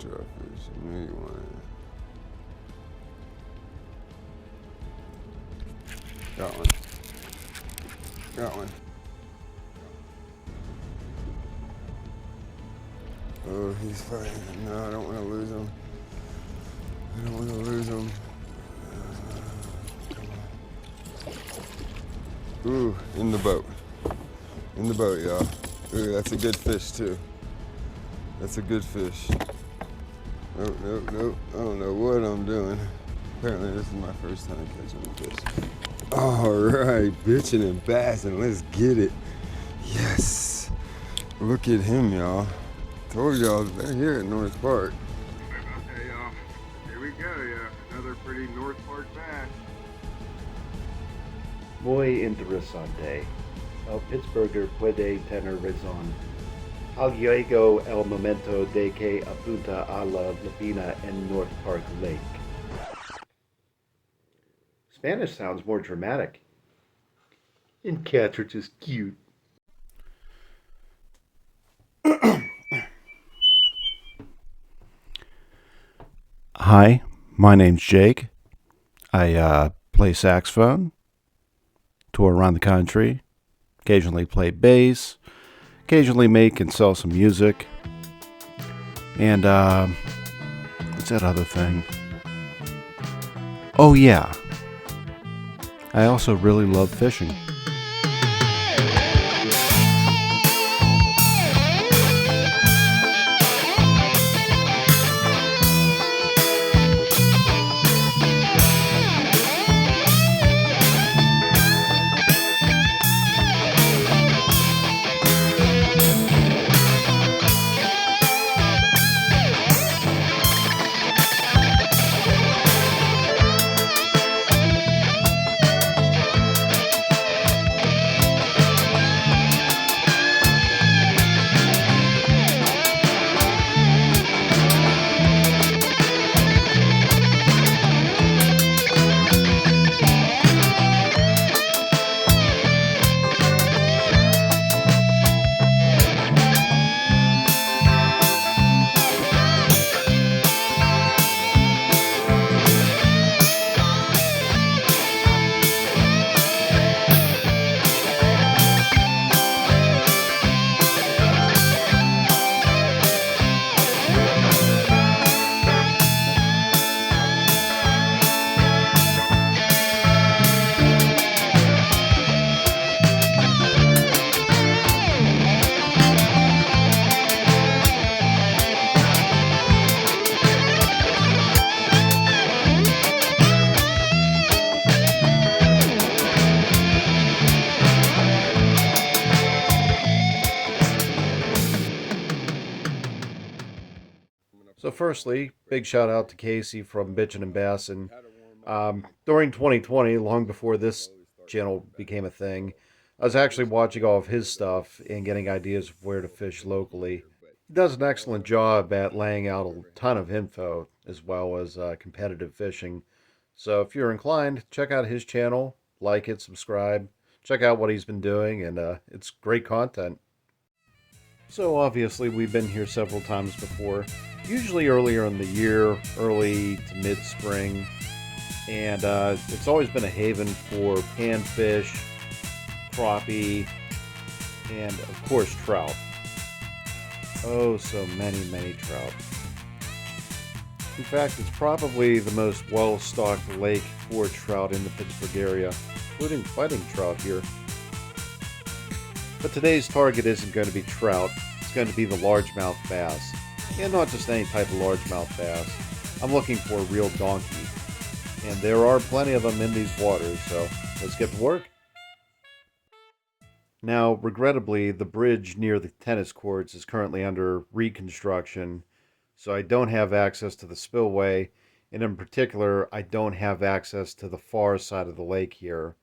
draw fish. I knew you wanted it. Got one. Got one. Oh, he's fighting. No, I don't want to lose him. I don't want to lose him. Ooh, in the boat. In the boat, y'all. Ooh, that's a good fish, too. That's a good fish. Nope, nope, nope. I don't know what I'm doing. Apparently, this is my first time catching a fish. All right, bitching and bassing. Let's get it. Yes. Look at him, y'all. Told y'all they're here at North Park. Okay, y'all. Here we go, yeah. Another pretty North Park bass. Muy interesante. El Pittsburgher puede tener razón. Al llegó el momento de que apunta a la lapina en North Park Lake. Spanish sounds more dramatic. And cats are just cute. Hi, my name's Jake. I play saxophone, tour around the country, occasionally play bass, occasionally make and sell some music. And what's that other thing? Oh yeah, I also really love fishing. So firstly, big shout out to Casey from Bitchin' and Bassin'. During 2020, long before this channel became a thing, I was actually watching all of his stuff and getting ideas of where to fish locally. He does an excellent job at laying out a ton of info as well as competitive fishing. So if you're inclined, check out his channel, like it, subscribe, check out what he's been doing, and it's great content. So obviously we've been here several times before, usually earlier in the year, early to mid-spring, and it's always been a haven for panfish, crappie, and of course trout. Oh, so many, many trout. In fact, it's probably the most well-stocked lake for trout in the Pittsburgh area, including fighting trout here. But today's target isn't going to be trout, it's going to be the largemouth bass. And not just any type of largemouth bass. I'm looking for a real donkey. And there are plenty of them in these waters, so let's get to work. Now, regrettably, the bridge near the tennis courts is currently under reconstruction, so I don't have access to the spillway, and in particular, I don't have access to the far side of the lake here.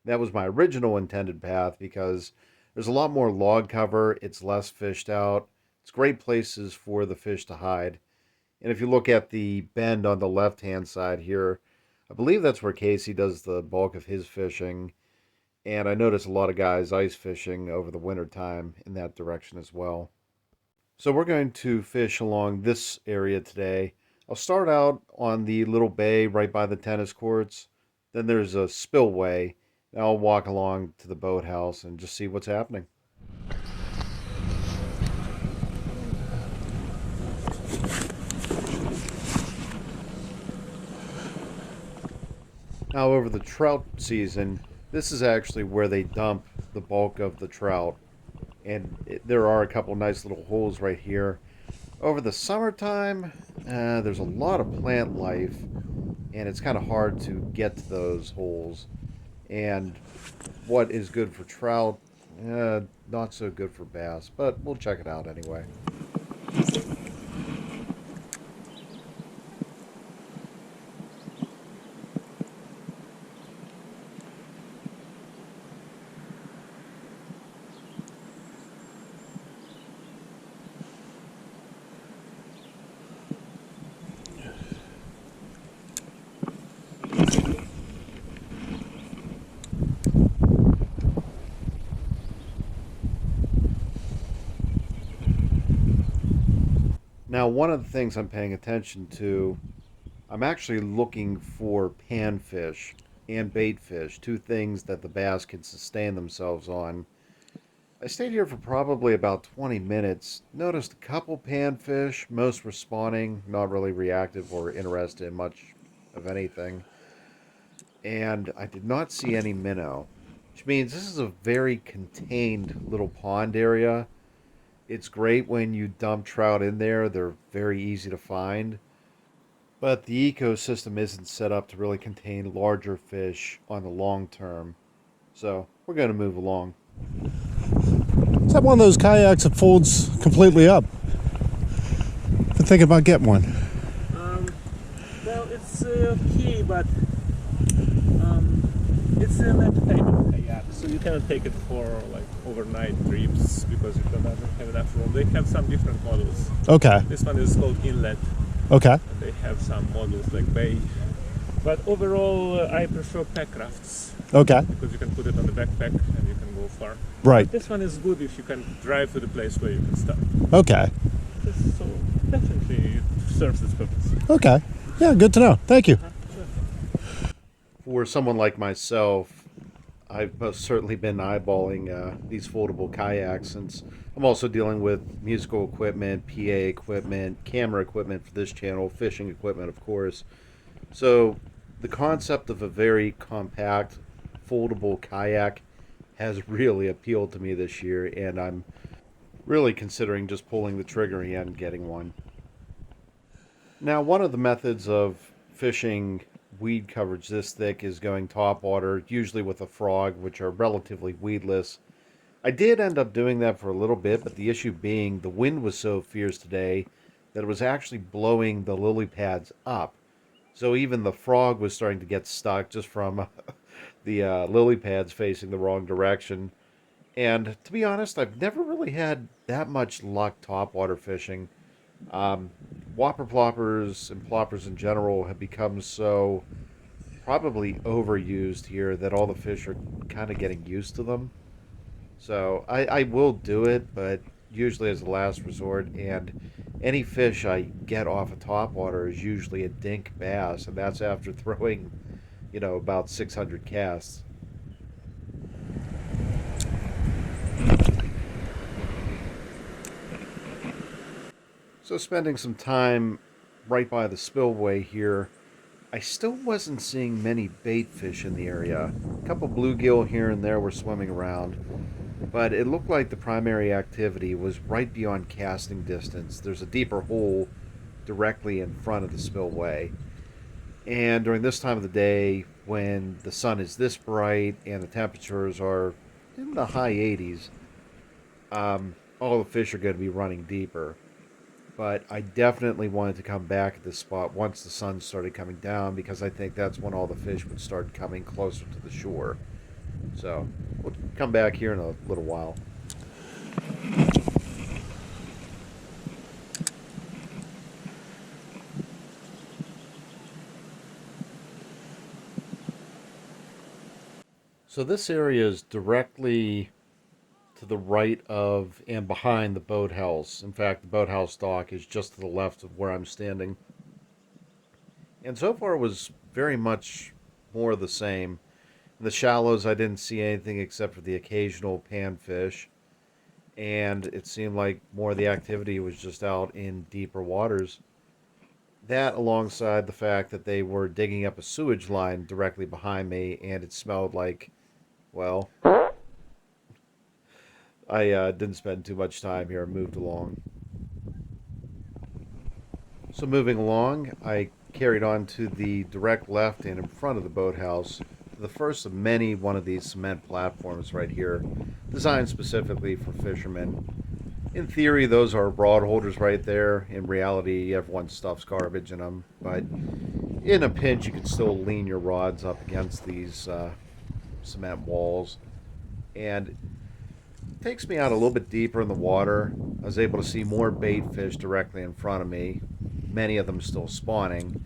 That was my original intended path because there's a lot more log cover, it's less fished out, it's great places for the fish to hide. And if you look at the bend on the left-hand side here, I believe that's where Casey does the bulk of his fishing. And I notice a lot of guys ice fishing over the winter time in that direction as well. So we're going to fish along this area today. I'll start out on the little bay right by the tennis courts. Then there's a spillway. And I'll walk along to the boathouse and just see what's happening. Now, over the trout season, this is actually where they dump the bulk of the trout. And there are a couple nice little holes right here. Over the summertime, there's a lot of plant life, and it's kind of hard to get to those holes. And what is good for trout, not so good for bass, but we'll check it out anyway. Now, one of the things I'm paying attention to, I'm actually looking for panfish and baitfish, two things that the bass can sustain themselves on. I stayed here for probably about 20 minutes, noticed a couple panfish, most responding, not really reactive or interested in much of anything, and I did not see any minnow, which means this is a very contained little pond area. It's great when you dump trout in there, they're very easy to find. But the ecosystem isn't set up to really contain larger fish on the long term. So we're going to move along. Is that one of those kayaks that folds completely up? I'm thinking about getting one. Well, it's okay, but it's an entertainment kayak, so you cannot take it for like overnight trips because it doesn't have enough room. They have some different models. Okay. This one is called Inlet. Okay. And they have some models like Bay. But overall, I prefer pack crafts. Okay. Because you can put it on the backpack and you can go far. Right. This one is good if you can drive to the place where you can stop. Okay. So definitely it serves its purpose. Okay. Yeah, good to know. Thank you. For someone like myself, I've most certainly been eyeballing these foldable kayaks since I'm also dealing with musical equipment, PA equipment, camera equipment for this channel, fishing equipment, of course. So the concept of a very compact, foldable kayak has really appealed to me this year, and I'm really considering just pulling the trigger and getting one. Now, one of the methods of fishing weed coverage this thick is going topwater, usually with a frog, which are relatively weedless. I did end up doing that for a little bit, but the issue being the wind was so fierce today that it was actually blowing the lily pads up. So even the frog was starting to get stuck just from the lily pads facing the wrong direction. And to be honest, I've never really had that much luck topwater fishing. Whopper ploppers and ploppers in general have become so probably overused here that all the fish are kind of getting used to them. So I will do it, but usually as a last resort. And any fish I get off a topwater is usually a dink bass, and that's after throwing, about 600 casts. So spending some time right by the spillway here, I still wasn't seeing many bait fish in the area. A couple bluegill here and there were swimming around, but it looked like the primary activity was right beyond casting distance. There's a deeper hole directly in front of the spillway. And during this time of the day, when the sun is this bright and the temperatures are in the high 80s, all the fish are going to be running deeper. But I definitely wanted to come back at this spot once the sun started coming down because I think that's when all the fish would start coming closer to the shore. So we'll come back here in a little while. So this area is directly to the right of and behind the boathouse. In fact, the boathouse dock is just to the left of where I'm standing. And so far it was very much more of the same. In the shallows, I didn't see anything except for the occasional panfish. And it seemed like more of the activity was just out in deeper waters. That, alongside the fact that they were digging up a sewage line directly behind me, and it smelled like, well, I didn't spend too much time here. I moved along. So moving along, I carried on to the direct left and in front of the boathouse to the first of many one of these cement platforms right here, designed specifically for fishermen. In theory, those are rod holders right there. In reality, everyone stuffs garbage in them, but in a pinch, you can still lean your rods up against these cement walls. And it takes me out a little bit deeper in the water. I was able to see more bait fish directly in front of me, many of them still spawning.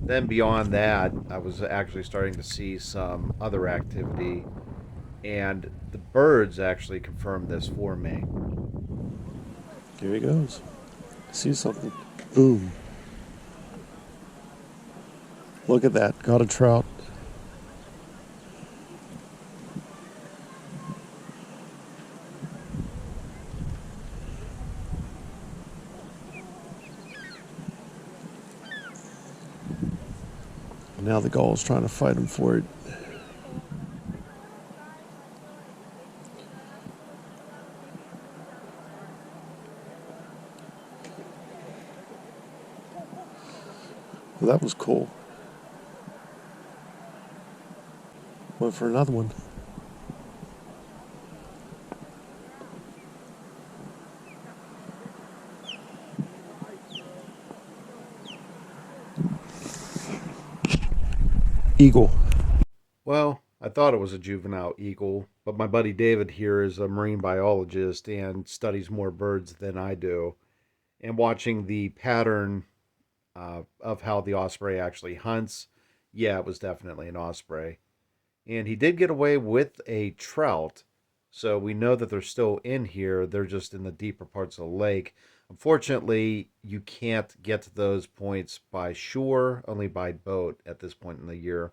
Then beyond that, I was actually starting to see some other activity, and the birds actually confirmed this for me. Here he goes. I see something. Boom. Look at that. Got a trout. Now the gull's trying to fight him for it. Well, that was cool. Went for another one. Eagle. Well, I thought it was a juvenile eagle, but my buddy David here is a marine biologist and studies more birds than I do. And watching the pattern of how the osprey actually hunts, yeah, it was definitely an osprey. And he did get away with a trout, so we know that they're still in here. They're just in the deeper parts of the lake. Unfortunately, you can't get to those points by shore, only by boat at this point in the year.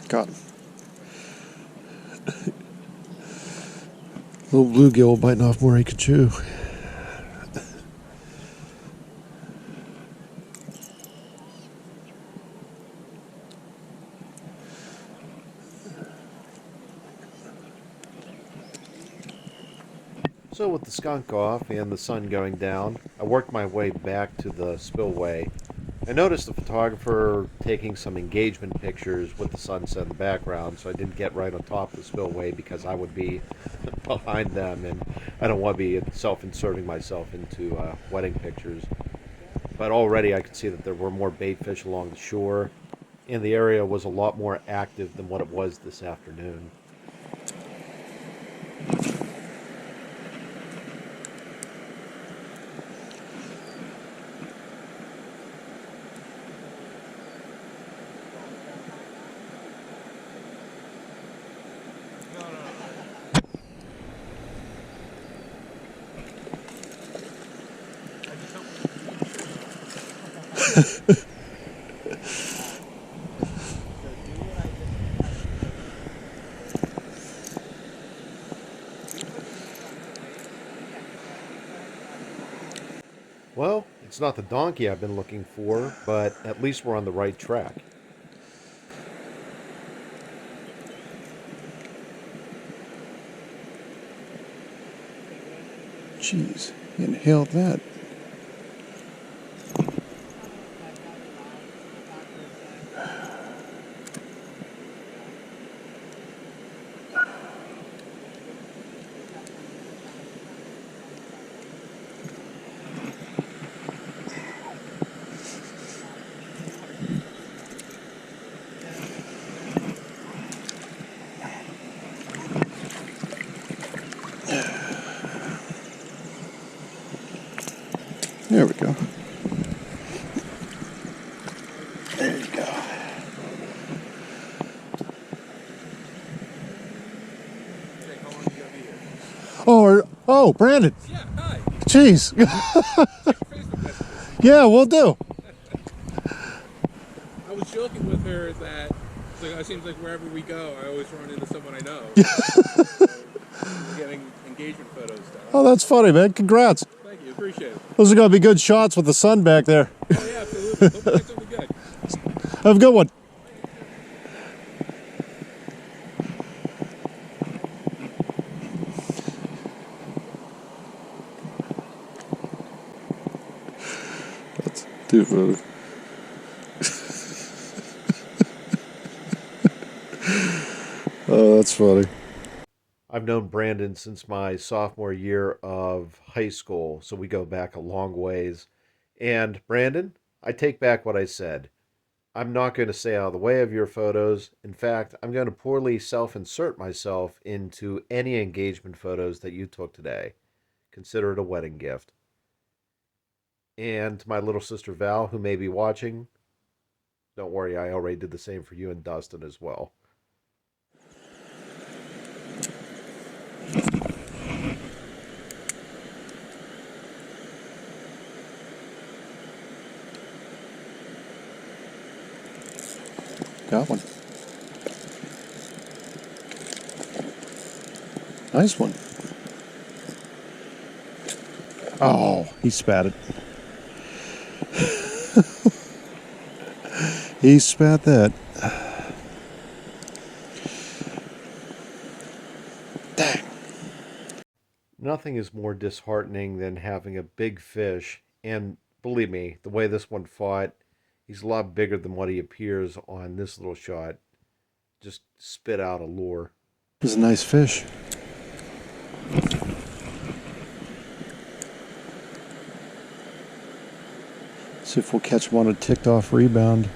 Got him. Little bluegill biting off more he could chew. So with the skunk off and the sun going down, I worked my way back to the spillway. I noticed the photographer taking some engagement pictures with the sunset in the background, so I didn't get right on top of the spillway because I would be behind them, and I don't want to be self-inserting myself into wedding pictures. But already I could see that there were more bait fish along the shore, and the area was a lot more active than what it was this afternoon. Well, it's not the donkey I've been looking for, but at least we're on the right track. Jeez, he inhaled that. There we go. There you go. Oh, Brandon. Yeah, hi. Jeez. Yeah, we'll do. I was joking with her that it's like, it seems like wherever we go, I always run into someone I know. So we're getting engagement photos done. Oh, that's funny, man. Congrats. Thank you, appreciate it. Those are going to be good shots with the sun back there. Oh yeah, absolutely. Hope you get something good. Have a good one. That's too funny. Oh, that's funny. I've known Brandon since my sophomore year of high school, so we go back a long ways. And Brandon, I take back what I said. I'm not going to stay out of the way of your photos. In fact, I'm going to poorly self-insert myself into any engagement photos that you took today. Consider it a wedding gift. And to my little sister Val, who may be watching, don't worry, I already did the same for you and Dustin as well. Got one. Nice one. Oh, he spat it. He spat that. Dang. Nothing is more disheartening than having a big fish, and believe me, the way this one fought, he's a lot bigger than what he appears on this little shot. Just spit out a lure. It was a nice fish. See if we'll catch him on a ticked off rebound.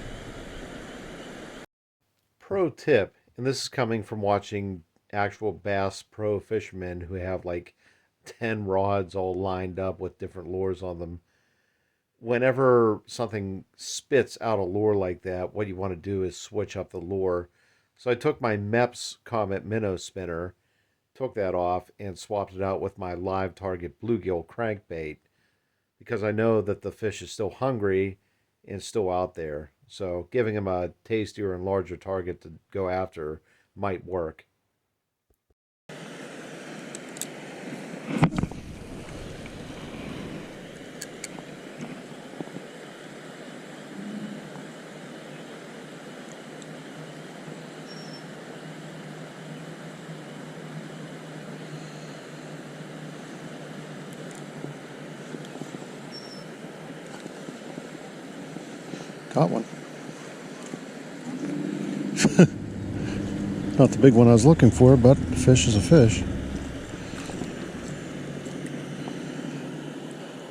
Pro tip, and this is coming from watching actual bass pro fishermen who have like 10 rods all lined up with different lures on them. Whenever something spits out a lure like that, what you want to do is switch up the lure. So I took my Mepps Comet minnow spinner, took that off, and swapped it out with my live target bluegill crankbait because I know that the fish is still hungry and still out there. So giving him a tastier and larger target to go after might work. Caught one. Not the big one I was looking for, but a fish is a fish.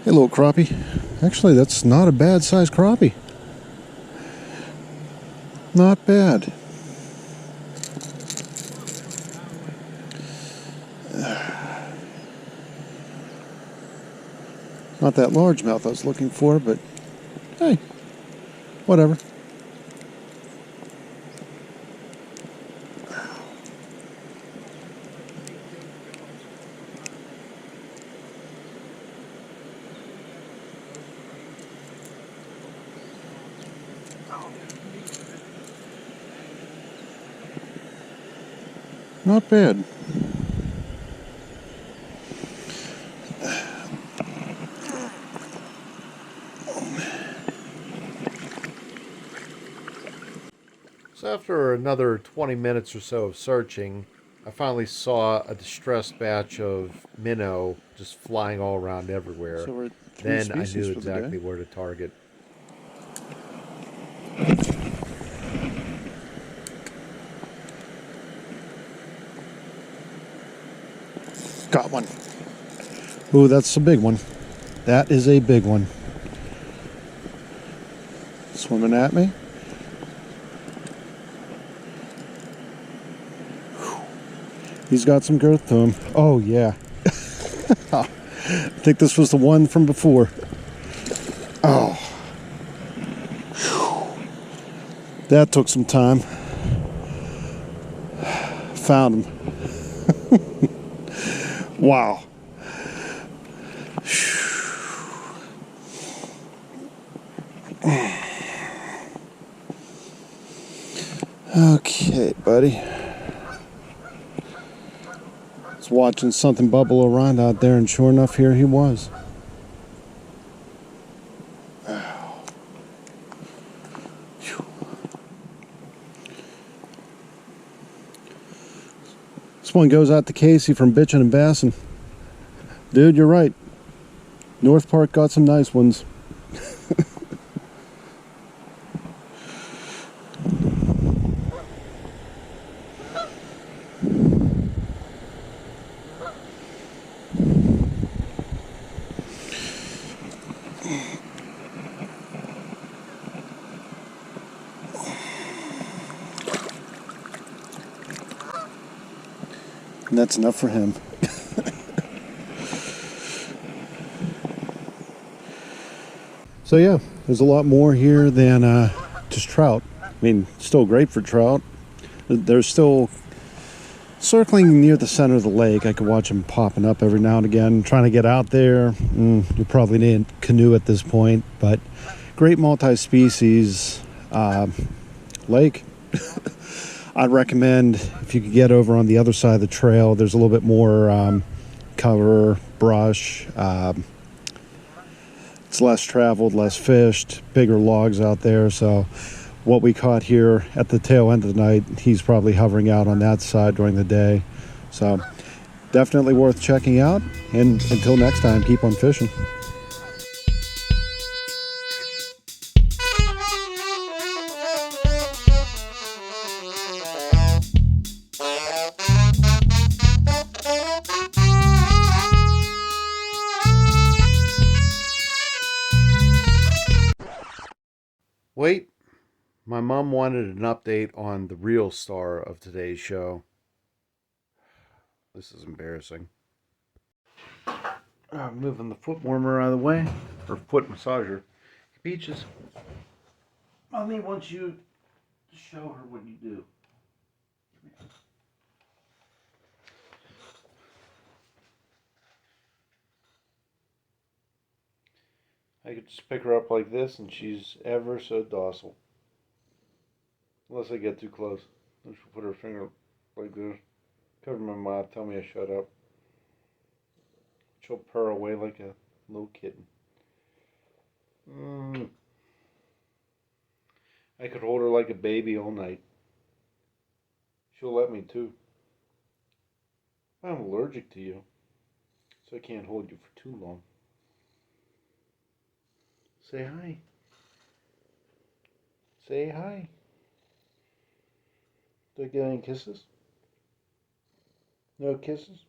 Hey, little crappie. Actually, that's not a bad sized crappie. Not bad. Not that largemouth I was looking for, but hey, whatever. Not bad. So after another 20 minutes or so of searching, I finally saw a distressed batch of minnow just flying all around everywhere. So we're at 3 Then I species knew for the day. exactly where to target. Got one. Ooh, that's a big one. That is a big one. Swimming at me. He's got some girth to him. Oh, yeah. I think this was the one from before. Oh, that took some time. Found him. Wow. Okay, buddy. I was watching something bubble around out there, and sure enough, here he was. This one goes out to Casey from Bitchin' and Bassin'. Dude, you're right. North Park got some nice ones. And that's enough for him. So yeah, there's a lot more here than just trout. I mean, still great for trout. There's still circling near the center of the lake. I could watch them popping up every now and again. Trying to get out there, you probably need a canoe at this point, but great multi-species lake. I'd recommend if you could get over on the other side of the trail. There's a little bit more cover, brush. It's less traveled, less fished, bigger logs out there. So what we caught here at the tail end of the night, he's probably hovering out on that side during the day. So definitely worth checking out. And until next time, keep on fishing. Wait, my mom wanted an update on the real star of today's show. This is embarrassing. I'm moving the foot warmer out of the way, or foot massager. Peaches, Mommy wants you to show her what you do. I could just pick her up like this, and she's ever so docile. Unless I get too close. Then she'll put her finger like this, cover my mouth, tell me to shut up. She'll purr away like a little kitten. I could hold her like a baby all night. She'll let me too. I'm allergic to you, so I can't hold you for too long. Say hi. Say hi. Do I get any kisses? No kisses?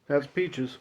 That's Peaches.